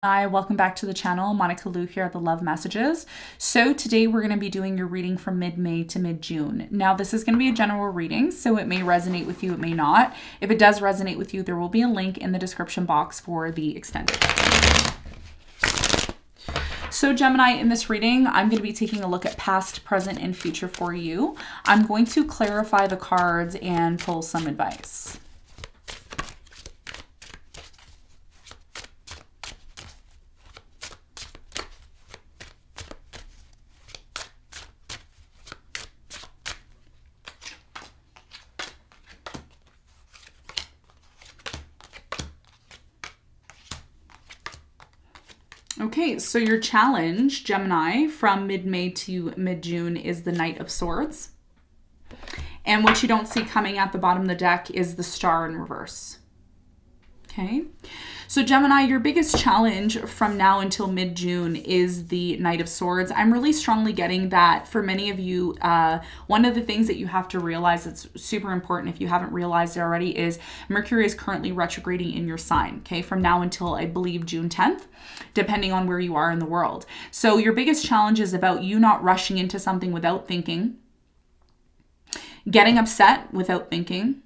Hi, welcome back to the channel. Monica Lou here at the Love Messages. So today we're going to be doing your reading from mid-May to mid-June. Now this is going to be a general reading, so it may resonate with you, it may not. If it does resonate with you, there will be a link in the description box for the extended. So Gemini, in this reading, I'm going to be taking a look at past, present, and future for you. I'm going to clarify the cards and pull some advice. Okay, so your challenge, Gemini, from mid-May to mid-June is the Knight of Swords. And what you don't see coming at the bottom of the deck is the Star in reverse. Okay, so Gemini, your biggest challenge from now until mid-June is the Knight of Swords. I'm really strongly getting that for many of you, one of the things that you have to realize that's super important if you haven't realized it already is Mercury is currently retrograding in your sign, okay, from now until I believe June 10th, depending on where you are in the world. So your biggest challenge is about you not rushing into something without thinking, getting upset without thinking,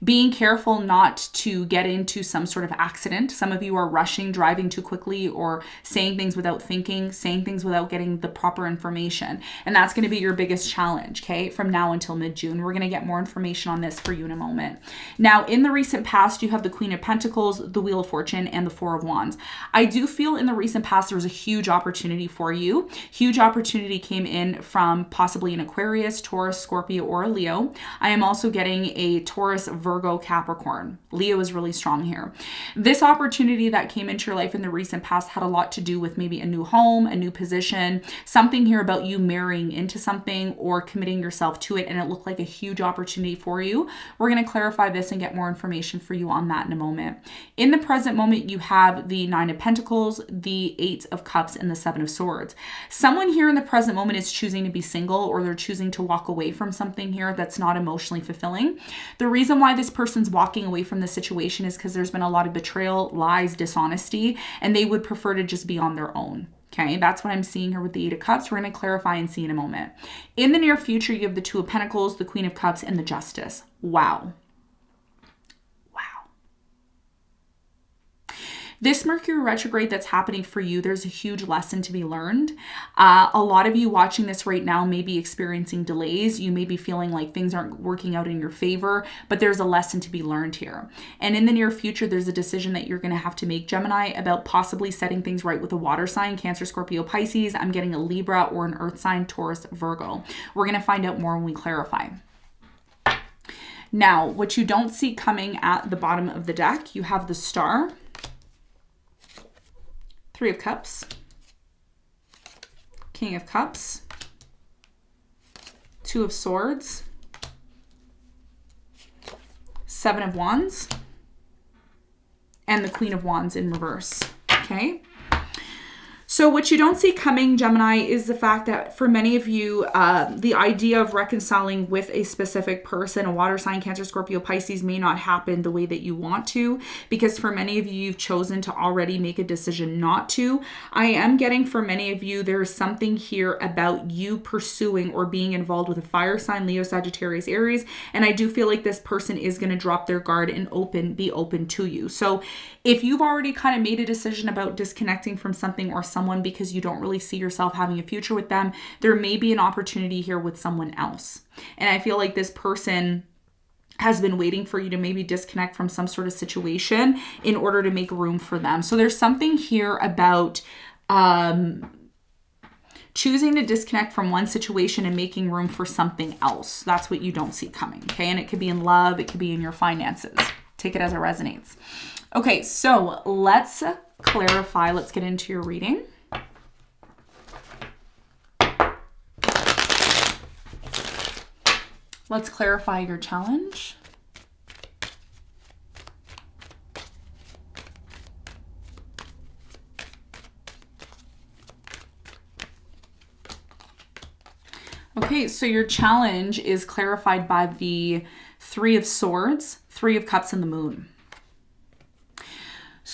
being careful not to get into some sort of accident. Some of you are rushing, driving too quickly, or saying things without thinking, saying things without getting the proper information. And that's going to be your biggest challenge, okay, from now until mid-June. We're going to get more information on this for you in a moment. Now, in the recent past, you have the Queen of Pentacles, the Wheel of Fortune, and the Four of Wands. I do feel in the recent past, there was a huge opportunity for you. Huge opportunity came in from possibly an Aquarius, Taurus, Scorpio, or a Leo. I am also getting a Taurus, Virgo, Capricorn. Leo is really strong here. This opportunity that came into your life in the recent past had a lot to do with maybe a new home, a new position, something here about you marrying into something or committing yourself to it, and it looked like a huge opportunity for you. We're going to clarify this and get more information for you on that in a moment. In the present moment, you have the Nine of Pentacles, the Eight of Cups, and the Seven of Swords. Someone here in the present moment is choosing to be single, or they're choosing to walk away from something here that's not emotionally fulfilling. The reason why this person's walking away from the situation is because there's been a lot of betrayal, lies, dishonesty, and they would prefer to just be on their own. Okay, that's what I'm seeing here with the Eight of Cups. We're going to clarify and see in a moment. In the near future, you have the Two of Pentacles, the Queen of Cups, and the Justice. Wow. This Mercury retrograde that's happening for you, there's a huge lesson to be learned. A lot of you watching this right now may be experiencing delays. You may be feeling like things aren't working out in your favor, but there's a lesson to be learned here. And in the near future, there's a decision that you're going to have to make, Gemini, about possibly setting things right with a water sign, Cancer, Scorpio, Pisces. I'm getting a Libra or an earth sign, Taurus, Virgo. We're going to find out more when we clarify. Now, what you don't see coming at the bottom of the deck, you have the Star, Three of Cups, King of Cups, Two of Swords, Seven of Wands, and the Queen of Wands in reverse, okay? So what you don't see coming, Gemini, is the fact that for many of you, the idea of reconciling with a specific person, a water sign, Cancer, Scorpio, Pisces, may not happen the way that you want to, because for many of you, you've chosen to already make a decision not to. I am getting for many of you, there's something here about you pursuing or being involved with a fire sign, Leo, Sagittarius, Aries, and I do feel like this person is going to drop their guard and be open to you. So if you've already kind of made a decision about disconnecting from something or someone because you don't really see yourself having a future with them, there may be an opportunity here with someone else. And I feel like this person has been waiting for you to maybe disconnect from some sort of situation in order to make room for them. So there's something here about choosing to disconnect from one situation and making room for something else. That's what you don't see coming, okay? And it could be in love, it could be in your finances. Take it as it resonates. Okay, so let's clarify. Let's get into your reading. Let's clarify your challenge. Okay, so your challenge is clarified by the Three of Swords, Three of Cups, and the Moon.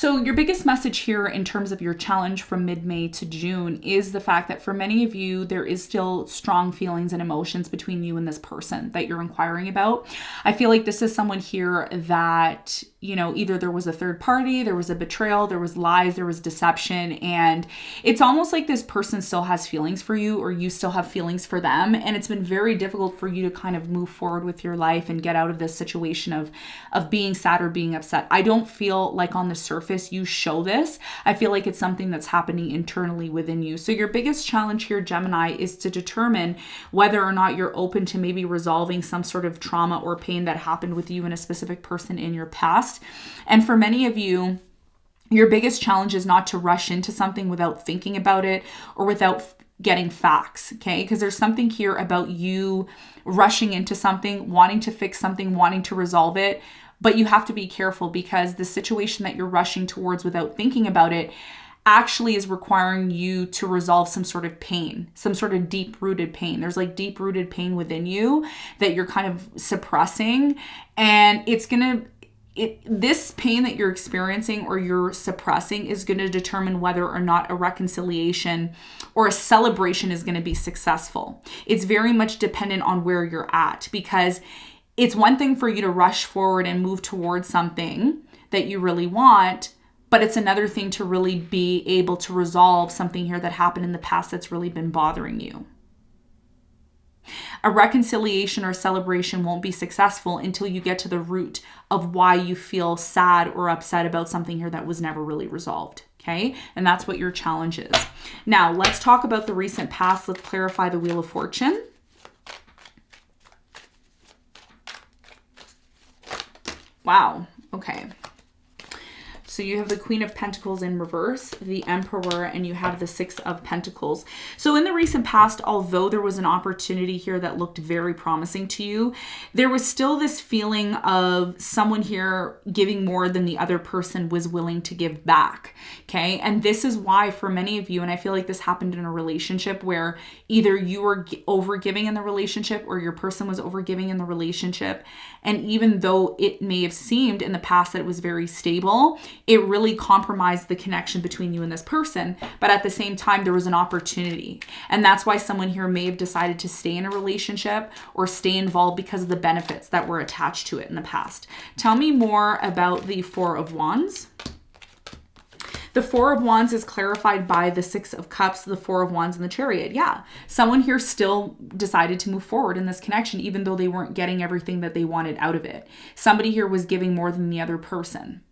So your biggest message here in terms of your challenge from mid-May to June is the fact that for many of you, there is still strong feelings and emotions between you and this person that you're inquiring about. I feel like this is someone here that, you know, either there was a third party, there was a betrayal, there was lies, there was deception, and it's almost like this person still has feelings for you or you still have feelings for them, and it's been very difficult for you to kind of move forward with your life and get out of this situation of being sad or being upset. I don't feel like on the surface you show this. I feel like it's something that's happening internally within you. So your biggest challenge here, Gemini, is to determine whether or not you're open to maybe resolving some sort of trauma or pain that happened with you and a specific person in your past. And for many of you, your biggest challenge is not to rush into something without thinking about it or without getting facts, okay? Because there's something here about you rushing into something, wanting to fix something, wanting to resolve it, but you have to be careful because the situation that you're rushing towards without thinking about it actually is requiring you to resolve some sort of pain, some sort of deep-rooted pain. There's like deep-rooted pain within you that you're kind of suppressing, and this pain that you're experiencing or you're suppressing is going to determine whether or not a reconciliation or a celebration is going to be successful. It's very much dependent on where you're at, because it's one thing for you to rush forward and move towards something that you really want, but it's another thing to really be able to resolve something here that happened in the past that's really been bothering you. A reconciliation or celebration won't be successful until you get to the root of why you feel sad or upset about something here that was never really resolved. Okay, and that's what your challenge is. Now, let's talk about the recent past. Let's clarify the Wheel of Fortune. Wow, okay. So you have the Queen of Pentacles in reverse, the Emperor, and you have the Six of Pentacles. So in the recent past, although there was an opportunity here that looked very promising to you, there was still this feeling of someone here giving more than the other person was willing to give back, okay? And this is why for many of you, and I feel like this happened in a relationship where either you were over-giving in the relationship or your person was over-giving in the relationship, and even though it may have seemed in the past that it was very stable, it really compromised the connection between you and this person. But at the same time, there was an opportunity. And that's why someone here may have decided to stay in a relationship or stay involved because of the benefits that were attached to it in the past. Tell me more about the Four of Wands. The Four of Wands is clarified by the Six of Cups, the Four of Wands, and the Chariot. Yeah, someone here still decided to move forward in this connection, even though they weren't getting everything that they wanted out of it. Somebody here was giving more than the other person.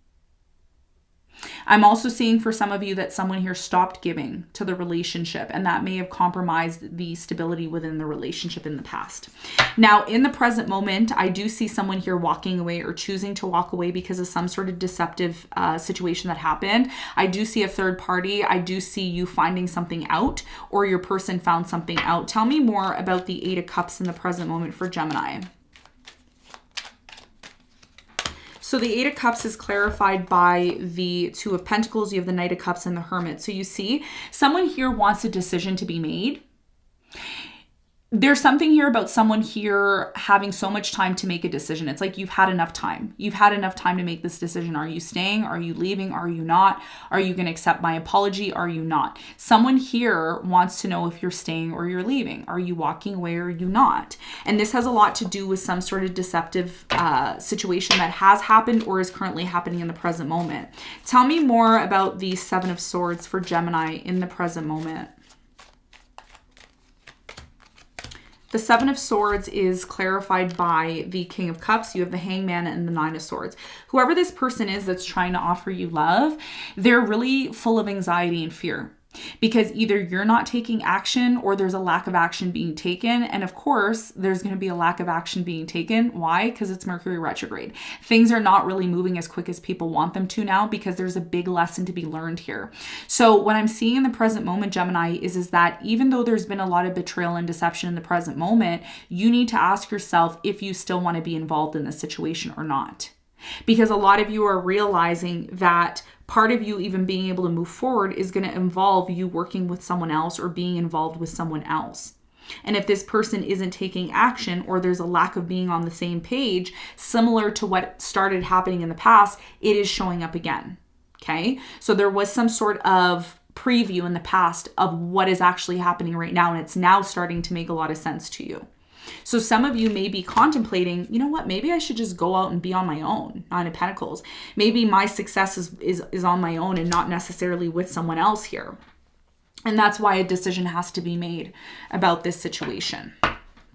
I'm also seeing for some of you that someone here stopped giving to the relationship, and that may have compromised the stability within the relationship in the past. Now, in the present moment, I do see someone here walking away or choosing to walk away because of some sort of deceptive situation that happened. I do see a third party. I do see you finding something out, or your person found something out. Tell me more about the Eight of Cups in the present moment for Gemini. So the Eight of Cups is clarified by the Two of Pentacles. You have the Knight of Cups and the Hermit. So you see, someone here wants a decision to be made. There's something here about someone here having so much time to make a decision. It's like you've had enough time. You've had enough time to make this decision. Are you staying? Are you leaving? Are you not? Are you going to accept my apology? Are you not? Someone here wants to know if you're staying or you're leaving. Are you walking away or are you not? And this has a lot to do with some sort of deceptive situation that has happened or is currently happening in the present moment. Tell me more about the Seven of Swords for Gemini in the present moment. The Seven of Swords is clarified by the King of Cups. You have the Hangman and the Nine of Swords. Whoever this person is that's trying to offer you love, they're really full of anxiety and fear. Because either you're not taking action or there's a lack of action being taken. And of course, there's going to be a lack of action being taken. Why? Because it's Mercury retrograde. Things are not really moving as quick as people want them to now because there's a big lesson to be learned here. So what I'm seeing in the present moment, Gemini, is that even though there's been a lot of betrayal and deception in the present moment, you need to ask yourself if you still want to be involved in this situation or not. Because a lot of you are realizing that part of you even being able to move forward is going to involve you working with someone else or being involved with someone else. And if this person isn't taking action or there's a lack of being on the same page, similar to what started happening in the past, it is showing up again. Okay. So there was some sort of preview in the past of what is actually happening right now. And it's now starting to make a lot of sense to you. So some of you may be contemplating, you know what, maybe I should just go out and be on my own. Nine of Pentacles. Maybe my success is on my own and not necessarily with someone else here. And that's why a decision has to be made about this situation.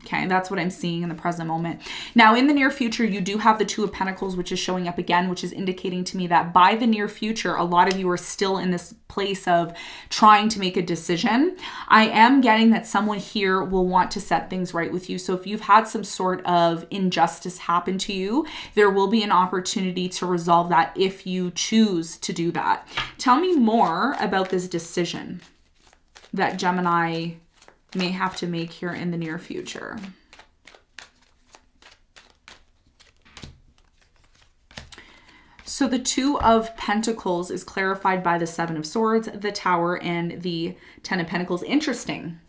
Okay, that's what I'm seeing in the present moment. Now, in the near future, you do have the Two of Pentacles, which is showing up again, which is indicating to me that by the near future, a lot of you are still in this place of trying to make a decision. I am getting that someone here will want to set things right with you. So if you've had some sort of injustice happen to you, there will be an opportunity to resolve that if you choose to do that. Tell me more about this decision that Gemini may have to make here in the near future. So the Two of Pentacles is clarified by the Seven of Swords, the Tower, and the Ten of Pentacles. Interesting.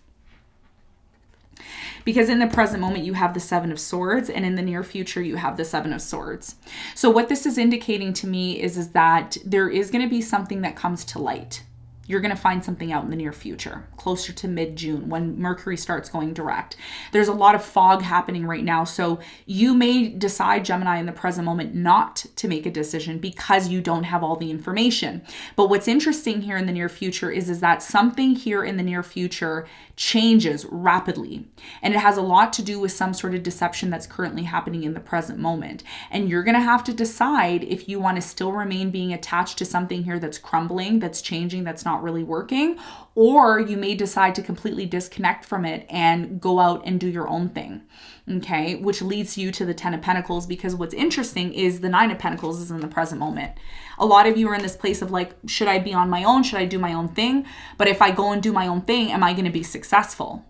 Because in the present moment, you have the Seven of Swords, and in the near future, you have the Seven of Swords. So what this is indicating to me is that there is going to be something that comes to light. You're going to find something out in the near future, closer to mid-June when Mercury starts going direct. There's a lot of fog happening right now. So you may decide, Gemini, in the present moment not to make a decision because you don't have all the information. But what's interesting here in the near future is that something here in the near future changes rapidly. And it has a lot to do with some sort of deception that's currently happening in the present moment. And you're going to have to decide if you want to still remain being attached to something here that's crumbling, that's changing, that's not really working, or you may decide to completely disconnect from it and go out and do your own thing. Okay, which leads you to the Ten of Pentacles, because what's interesting is the Nine of Pentacles is in the present moment. A lot of you are in this place of like, should I be on my own? Should I do my own thing? But if I go and do my own thing, am I going to be successful?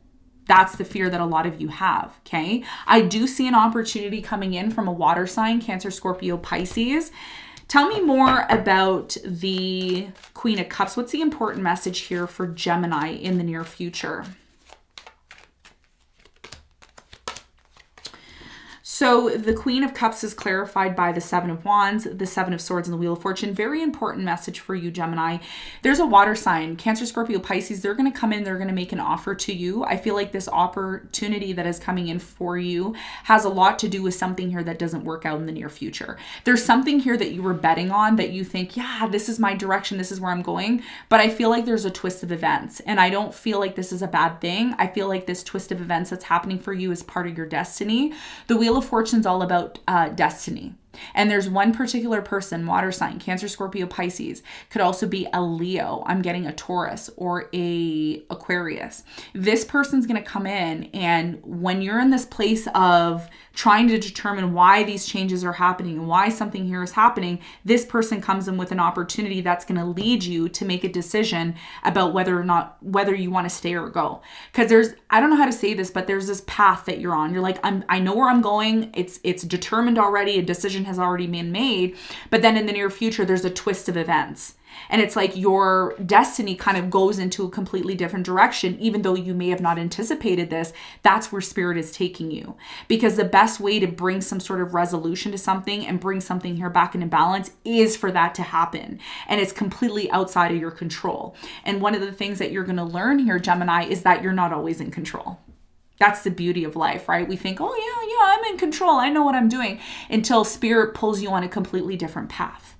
That's the fear that a lot of you have, okay? I do see an opportunity coming in from a water sign, Cancer, Scorpio, Pisces. Tell me more about the Queen of Cups. What's the important message here for Gemini in the near future? So the Queen of Cups is clarified by the Seven of Wands, the Seven of Swords, and the Wheel of Fortune. Very important message for you, Gemini. There's a water sign, Cancer, Scorpio, Pisces. They're going to come in. They're going to make an offer to you. I feel like this opportunity that is coming in for you has a lot to do with something here that doesn't work out in the near future. There's something here that you were betting on that you think, yeah, this is my direction. This is where I'm going. But I feel like there's a twist of events. And I don't feel like this is a bad thing. I feel like this twist of events that's happening for you is part of your destiny. The Wheel of Fortune's all about destiny. And there's one particular person, water sign, Cancer, Scorpio, Pisces, could also be a Leo. I'm getting a Taurus or a Aquarius. This person's going to come in, and when you're in this place of trying to determine why these changes are happening and why something here is happening, this person comes in with an opportunity that's going to lead you to make a decision about whether you want to stay or go. Because I don't know how to say this, but there's this path that you're on. You're like, I know where I'm going. It's determined already. A decision has already been made. But then in the near future, there's a twist of events. And it's like your destiny kind of goes into a completely different direction, even though you may have not anticipated this. That's where Spirit is taking you. Because the best way to bring some sort of resolution to something and bring something here back into balance is for that to happen. And it's completely outside of your control. And one of the things that you're going to learn here, Gemini, is that you're not always in control. That's the beauty of life, right? We think, oh yeah, I'm in control. I know what I'm doing, until Spirit pulls you on a completely different path.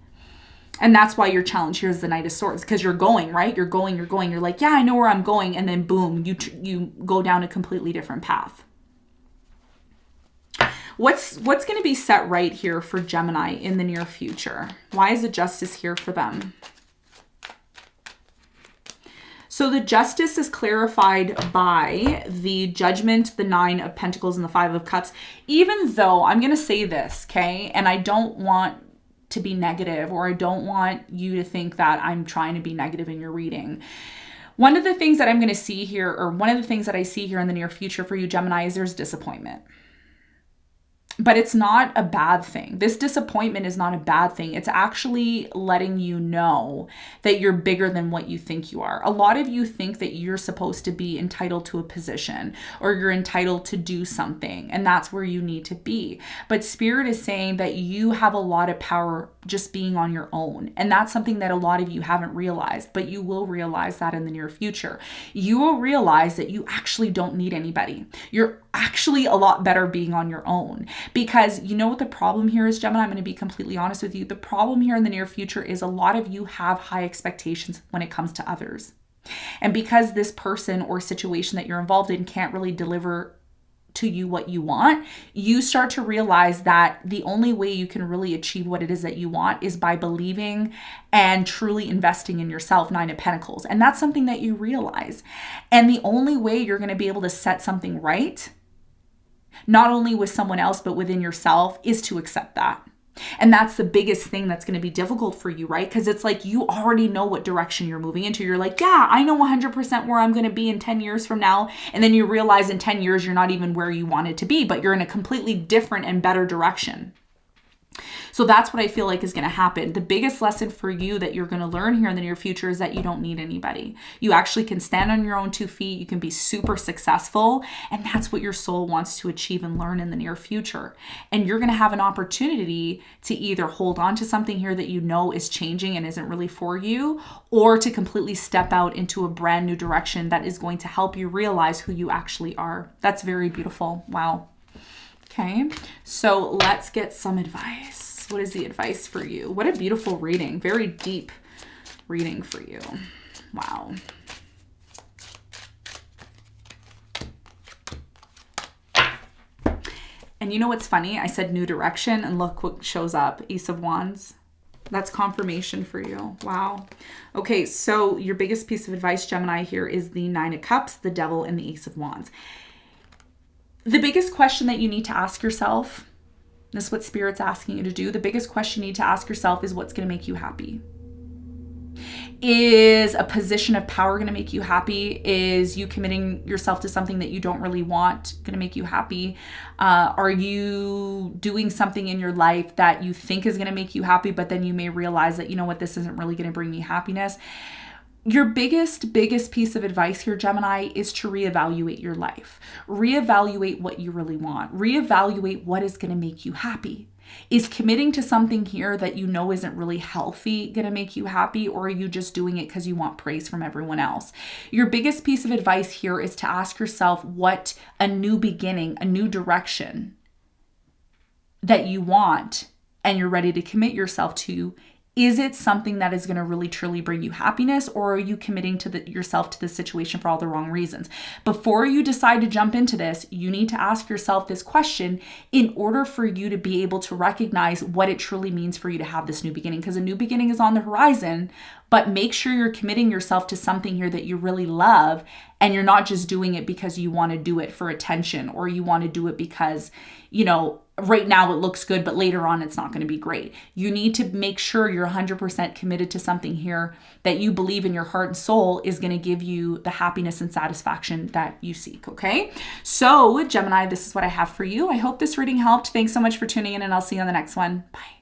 And that's why your challenge here is the Knight of Swords, because you're going, right? You're going. You're like, yeah, I know where I'm going. And then boom, you go down a completely different path. What's going to be set right here for Gemini in the near future? Why is the Justice here for them? So the Justice is clarified by the Judgment, the Nine of Pentacles, and the Five of Cups. Even though I'm going to say this, okay, and I don't want to be negative, or I don't want you to think that I'm trying to be negative in your reading. One of the things that I'm going to see here, or one of the things that I see here in the near future for you, Gemini, is there's disappointment. But it's not a bad thing. This disappointment is not a bad thing. It's actually letting you know that you're bigger than what you think you are. A lot of you think that you're supposed to be entitled to a position, or you're entitled to do something, and that's where you need to be. But Spirit is saying that you have a lot of power just being on your own. And that's something that a lot of you haven't realized, but you will realize that in the near future. You will realize that you actually don't need anybody. You're actually a lot better being on your own, because you know what the problem here is, Gemini? I'm going to be completely honest with you. The problem here in the near future is a lot of you have high expectations when it comes to others. And because this person or situation that you're involved in can't really deliver to you what you want, you start to realize that the only way you can really achieve what it is that you want is by believing and truly investing in yourself, Nine of Pentacles. And that's something that you realize. And the only way you're going to be able to set something right, not only with someone else, but within yourself, is to accept that. And that's the biggest thing that's going to be difficult for you, right? Because it's like you already know what direction you're moving into. You're like, yeah, I know 100% where I'm going to be in 10 years from now. And then you realize in 10 years, you're not even where you wanted to be, but you're in a completely different and better direction. So that's what I feel like is going to happen. The biggest lesson for you that you're going to learn here in the near future is that you don't need anybody. You actually can stand on your own 2 feet. You can be super successful. And that's what your soul wants to achieve and learn in the near future. And you're going to have an opportunity to either hold on to something here that you know is changing and isn't really for you, or to completely step out into a brand new direction that is going to help you realize who you actually are. That's very beautiful. Wow. Okay, so let's get some advice. What is the advice for you? What a beautiful reading. Very deep reading for you. Wow. And you know what's funny? I said new direction, and look what shows up. Ace of Wands. That's confirmation for you. Wow. Okay, so your biggest piece of advice, Gemini, here is the Nine of Cups, the Devil, and the Ace of Wands. The biggest question that you need to ask yourself, this is what Spirit's asking you to do. The biggest question you need to ask yourself is, what's going to make you happy? Is a position of power going to make you happy? Is you committing yourself to something that you don't really want going to make you happy? Are you doing something in your life that you think is going to make you happy, but then you may realize that, you know what, this isn't really going to bring me happiness? Your biggest piece of advice here, Gemini, is to reevaluate your life. Reevaluate what you really want. Reevaluate what is going to make you happy. Is committing to something here that you know isn't really healthy going to make you happy, or are you just doing it because you want praise from everyone else? Your biggest piece of advice here is to ask yourself what a new beginning, a new direction that you want and you're ready to commit yourself to. Is it something that is going to really truly bring you happiness, or are you committing to yourself to this situation for all the wrong reasons? Before you decide to jump into this, you need to ask yourself this question in order for you to be able to recognize what it truly means for you to have this new beginning, because a new beginning is on the horizon. But make sure you're committing yourself to something here that you really love, and you're not just doing it because you want to do it for attention, or you want to do it because, you know, right now it looks good, but later on it's not going to be great. You need to make sure you're 100% committed to something here that you believe in your heart and soul is going to give you the happiness and satisfaction that you seek, okay? So, Gemini, this is what I have for you. I hope this reading helped. Thanks so much for tuning in, and I'll see you on the next one. Bye.